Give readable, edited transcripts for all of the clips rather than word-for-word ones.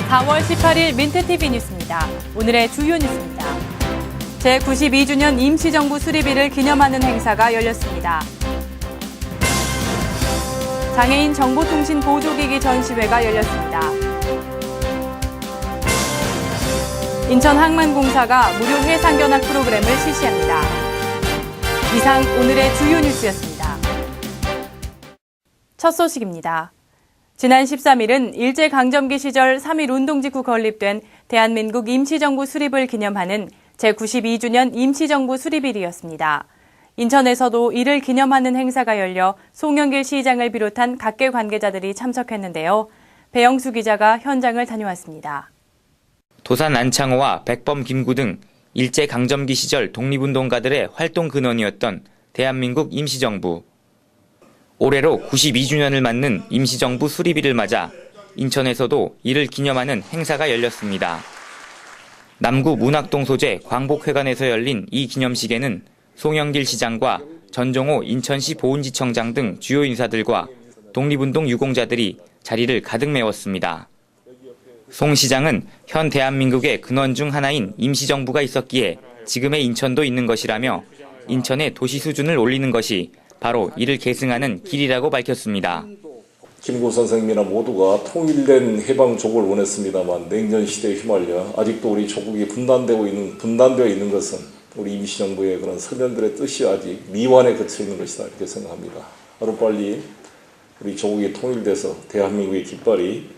4월 18일 민트TV 뉴스입니다. 오늘의 주요 뉴스입니다. 제92주년 임시정부 수립일을 기념하는 행사가 열렸습니다. 장애인 정보통신 보조기기 전시회가 열렸습니다. 인천항만공사가 무료 해상견학 프로그램을 실시합니다. 이상 오늘의 주요 뉴스였습니다. 첫 소식입니다. 지난 13일은 일제강점기 시절 3.1 운동 직후 건립된 대한민국 임시정부 수립을 기념하는 제92주년 임시정부 수립일이었습니다. 인천에서도 이를 기념하는 행사가 열려 송영길 시장을 비롯한 각계 관계자들이 참석했는데요. 배영수 기자가 현장을 다녀왔습니다. 도산 안창호와 백범 김구 등 일제강점기 시절 독립운동가들의 활동 근원이었던 대한민국 임시정부. 올해로 92주년을 맞는 임시정부 수립일을 맞아 인천에서도 이를 기념하는 행사가 열렸습니다. 남구 문학동 소재 광복회관에서 열린 이 기념식에는 송영길 시장과 전종호 인천시 보훈지청장 등 주요 인사들과 독립운동 유공자들이 자리를 가득 메웠습니다. 송 시장은 현 대한민국의 근원 중 하나인 임시정부가 있었기에 지금의 인천도 있는 것이라며 인천의 도시 수준을 올리는 것이 바로 이를 계승하는 길이라고 밝혔습니다. 김구 선생님이나 모두가 통일된 해방족을 원했습니다만 냉전 시대에 휘말려 아직도 우리 조국이 분단되어 있는 것은 우리 임시정부의 그런 서명들의 뜻이 아직 미완에 그쳐 있는 것이다 이렇게 생각합니다. 하루빨리 우리 조국이 통일돼서 대한민국의 깃발이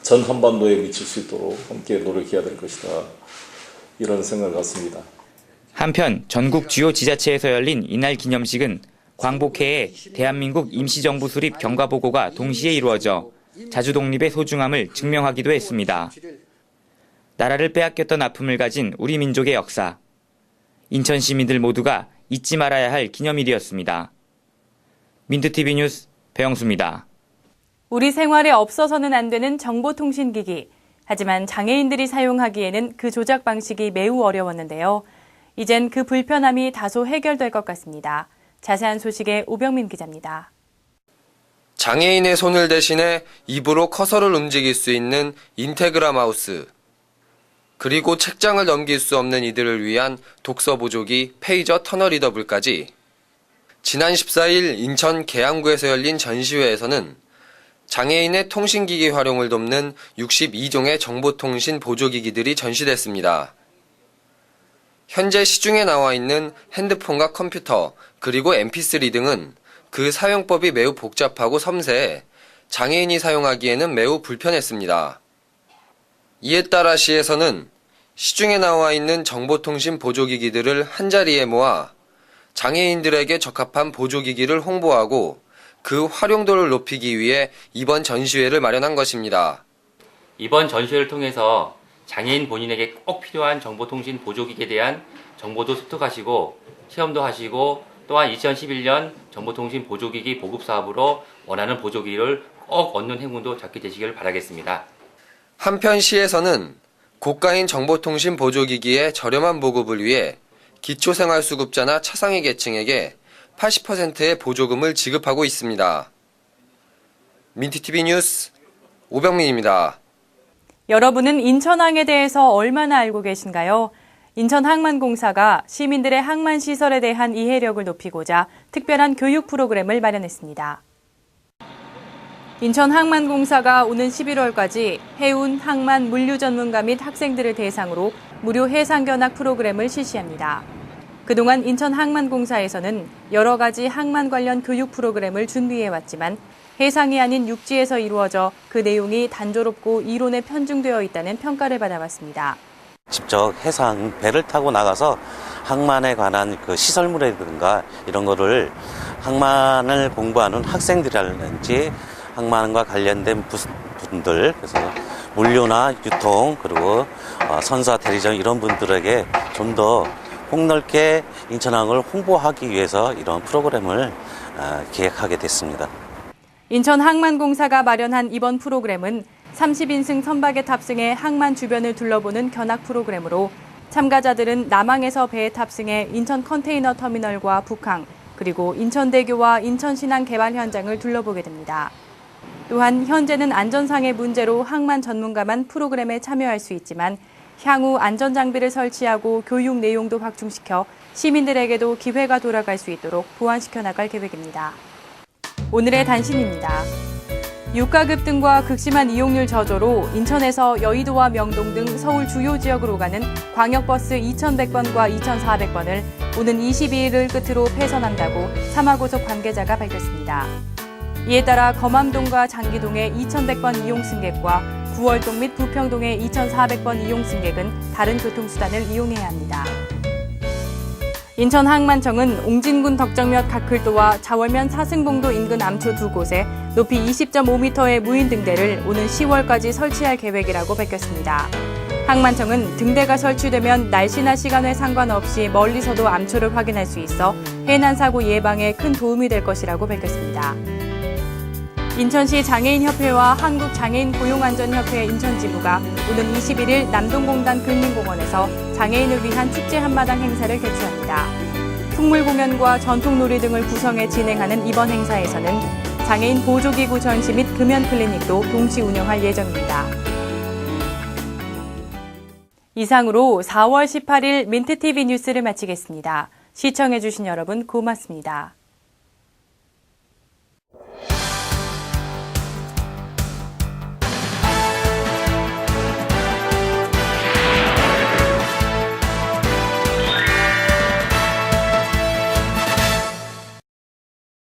전 한반도에 미칠 수 있도록 함께 노력해야 될 것이다 이런 생각을 갖습니다. 한편 전국 주요 지자체에서 열린 이날 기념식은 광복회의 대한민국 임시정부 수립 경과보고가 동시에 이루어져 자주독립의 소중함을 증명하기도 했습니다. 나라를 빼앗겼던 아픔을 가진 우리 민족의 역사. 인천 시민들 모두가 잊지 말아야 할 기념일이었습니다. 민트TV 뉴스 배영수입니다. 우리 생활에 없어서는 안 되는 정보통신기기. 하지만 장애인들이 사용하기에는 그 조작 방식이 매우 어려웠는데요. 이젠 그 불편함이 다소 해결될 것 같습니다. 자세한 소식에 오병민 기자입니다. 장애인의 손을 대신해 입으로 커서를 움직일 수 있는 인테그라 마우스, 그리고 책장을 넘길 수 없는 이들을 위한 독서 보조기 페이저 터널 리더블까지. 지난 14일 인천 계양구에서 열린 전시회에서는 장애인의 통신기기 활용을 돕는 62종의 정보통신 보조기기들이 전시됐습니다. 현재 시중에 나와 있는 핸드폰과 컴퓨터, 그리고 mp3 등은 그 사용법이 매우 복잡하고 섬세해 장애인이 사용하기에는 매우 불편했습니다. 이에 따라 시에서는 시중에 나와 있는 정보통신 보조기기들을 한자리에 모아 장애인들에게 적합한 보조기기를 홍보하고 그 활용도를 높이기 위해 이번 전시회를 마련한 것입니다. 이번 전시회를 통해서 장애인 본인에게 꼭 필요한 정보통신 보조기기에 대한 정보도 습득하시고 시험도 하시고 또한 2011년 정보통신 보조기기 보급사업으로 원하는 보조기기를 꼭 얻는 행운도 잡게 되시길 바라겠습니다. 한편 시에서는 고가인 정보통신 보조기기의 저렴한 보급을 위해 기초생활수급자나 차상위 계층에게 80%의 보조금을 지급하고 있습니다. 민트TV 뉴스 오병민입니다. 여러분은 인천항에 대해서 얼마나 알고 계신가요? 인천항만공사가 시민들의 항만시설에 대한 이해력을 높이고자 특별한 교육 프로그램을 마련했습니다. 인천항만공사가 오는 11월까지 해운, 항만, 물류 전문가 및 학생들을 대상으로 무료 해상견학 프로그램을 실시합니다. 그동안 인천항만공사에서는 여러 가지 항만 관련 교육 프로그램을 준비해왔지만 해상이 아닌 육지에서 이루어져 그 내용이 단조롭고 이론에 편중되어 있다는 평가를 받아왔습니다. 직접 해상 배를 타고 나가서 항만에 관한 그 시설물이라든가 이런 거를 항만을 공부하는 학생들이라든지 항만과 관련된 분들, 그래서 물류나 유통 그리고 선사 대리점 이런 분들에게 좀 더 폭넓게 인천항을 홍보하기 위해서 이런 프로그램을 기획하게 됐습니다. 인천항만공사가 마련한 이번 프로그램은 30인승 선박에 탑승해 항만 주변을 둘러보는 견학 프로그램으로 참가자들은 남항에서 배에 탑승해 인천 컨테이너 터미널과 북항, 그리고 인천대교와 인천신항 개발 현장을 둘러보게 됩니다. 또한 현재는 안전상의 문제로 항만 전문가만 프로그램에 참여할 수 있지만 향후 안전장비를 설치하고 교육 내용도 확충시켜 시민들에게도 기회가 돌아갈 수 있도록 보완시켜 나갈 계획입니다. 오늘의 단신입니다. 유가 급등과 극심한 이용률 저조로 인천에서 여의도와 명동 등 서울 주요 지역으로 가는 광역버스 2,100번과 2,400번을 오는 22일을 끝으로 폐선한다고 삼화고속 관계자가 밝혔습니다. 이에 따라 검암동과 장기동의 2,100번 이용 승객과 구월동 및 부평동의 2,400번 이용 승객은 다른 교통수단을 이용해야 합니다. 인천항만청은 옹진군 덕정면 가클도와 자월면 사승봉도 인근 암초 두 곳에 높이 20.5m의 무인 등대를 오는 10월까지 설치할 계획이라고 밝혔습니다. 항만청은 등대가 설치되면 날씨나 시간에 상관없이 멀리서도 암초를 확인할 수 있어 해난 사고 예방에 큰 도움이 될 것이라고 밝혔습니다. 인천시 장애인협회와 한국장애인 고용안전협회 인천지부가 오는 21일 남동공단 근린공원에서 장애인을 위한 축제 한마당 행사를 개최합니다. 풍물 공연과 전통놀이 등을 구성해 진행하는 이번 행사에서는 장애인 보조기구 전시 및 금연 클리닉도 동시 운영할 예정입니다. 이상으로 4월 18일 민트TV 뉴스를 마치겠습니다. 시청해주신 여러분 고맙습니다.